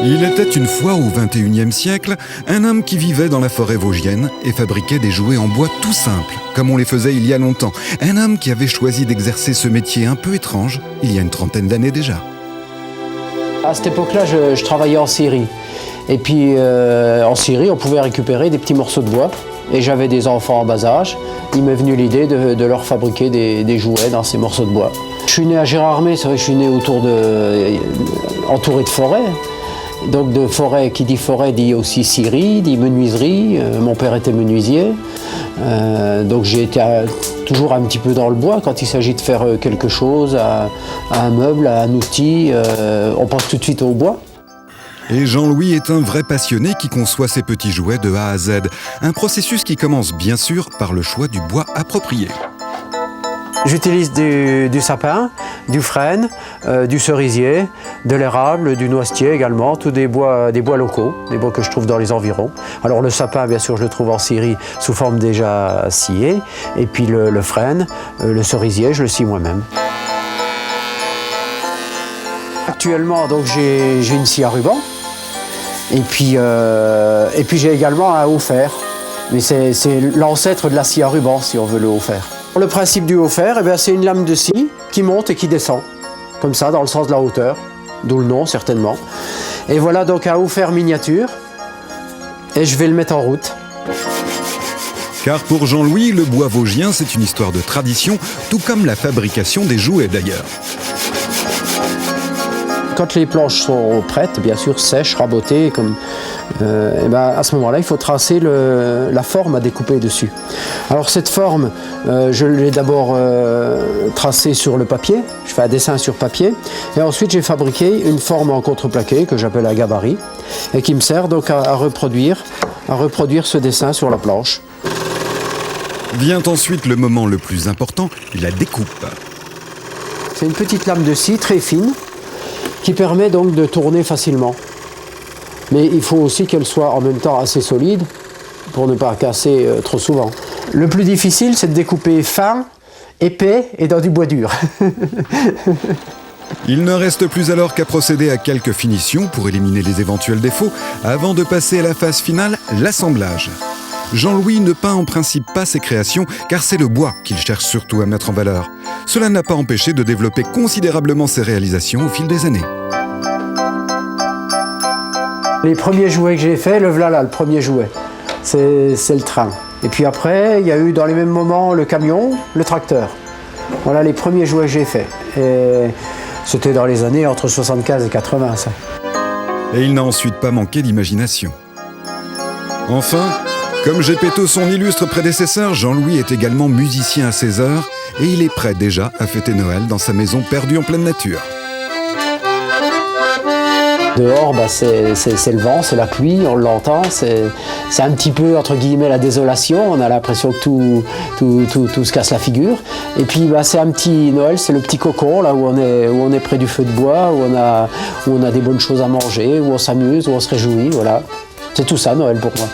Il était une fois au XXIe siècle un homme qui vivait dans la forêt vosgienne et fabriquait des jouets en bois tout simples, comme on les faisait il y a longtemps. Un homme qui avait choisi d'exercer ce métier un peu étrange il y a une trentaine d'années déjà. À cette époque-là, je travaillais en scierie. Et puis en scierie, on pouvait récupérer des petits morceaux de bois. Et j'avais des enfants en bas âge. Il m'est venu l'idée de leur fabriquer des jouets dans ces morceaux de bois. Je suis né à Gérardmer, c'est vrai que je suis né entouré de forêts. Donc de forêt, qui dit forêt dit aussi scierie, dit menuiserie. Mon père était menuisier. Donc j'ai été toujours un petit peu dans le bois. Quand il s'agit de faire quelque chose, à un meuble, à un outil, on pense tout de suite au bois. Et Jean-Louis est un vrai passionné qui conçoit ses petits jouets de A à Z. Un processus qui commence bien sûr par le choix du bois approprié. J'utilise du sapin, du frêne, du cerisier, de l'érable, du noisetier également, tous des bois locaux, des bois que je trouve dans les environs. Alors le sapin, bien sûr, je le trouve en scierie sous forme déjà sciée, et puis le frêne, le cerisier, je le scie moi-même. Actuellement, donc j'ai une scie à ruban, et puis j'ai également un haut fer, mais c'est l'ancêtre de la scie à ruban, si on veut le haut fer. Le principe du haut fer, c'est une lame de scie qui monte et qui descend, comme ça, dans le sens de la hauteur, d'où le nom certainement. Et voilà donc un haut fer miniature, et je vais le mettre en route. Car pour Jean-Louis, le bois vosgien, c'est une histoire de tradition, tout comme la fabrication des jouets d'ailleurs. Quand les planches sont prêtes, bien sûr sèches, rabotées, à ce moment-là, il faut tracer la forme à découper dessus. Alors cette forme, je l'ai d'abord tracée sur le papier, je fais un dessin sur papier, et ensuite j'ai fabriqué une forme en contreplaqué que j'appelle un gabarit, et qui me sert donc à reproduire ce dessin sur la planche. Vient ensuite le moment le plus important, la découpe. C'est une petite lame de scie très fine, qui permet donc de tourner facilement. Mais il faut aussi qu'elle soit en même temps assez solide pour ne pas casser trop souvent. Le plus difficile, c'est de découper fin, épais et dans du bois dur. Il ne reste plus alors qu'à procéder à quelques finitions pour éliminer les éventuels défauts avant de passer à la phase finale, l'assemblage. Jean-Louis ne peint en principe pas ses créations car c'est le bois qu'il cherche surtout à mettre en valeur. Cela n'a pas empêché de développer considérablement ses réalisations au fil des années. Les premiers jouets que j'ai faits, le premier jouet, c'est le train. Et puis après, il y a eu dans les mêmes moments le camion, le tracteur. Voilà les premiers jouets que j'ai faits. Et c'était dans les années entre 75 et 80, ça. Et il n'a ensuite pas manqué d'imagination. Enfin, comme Gepetto, son illustre prédécesseur, Jean-Louis est également musicien à ses heures et il est prêt déjà à fêter Noël dans sa maison perdue en pleine nature. Dehors, c'est le vent, c'est la pluie, on l'entend, c'est un petit peu, entre guillemets, la désolation, on a l'impression que tout se casse la figure. Et puis c'est un petit Noël, c'est le petit cocon, là où on est près du feu de bois, où on a des bonnes choses à manger, où on s'amuse, où on se réjouit, voilà. C'est tout ça Noël pour moi.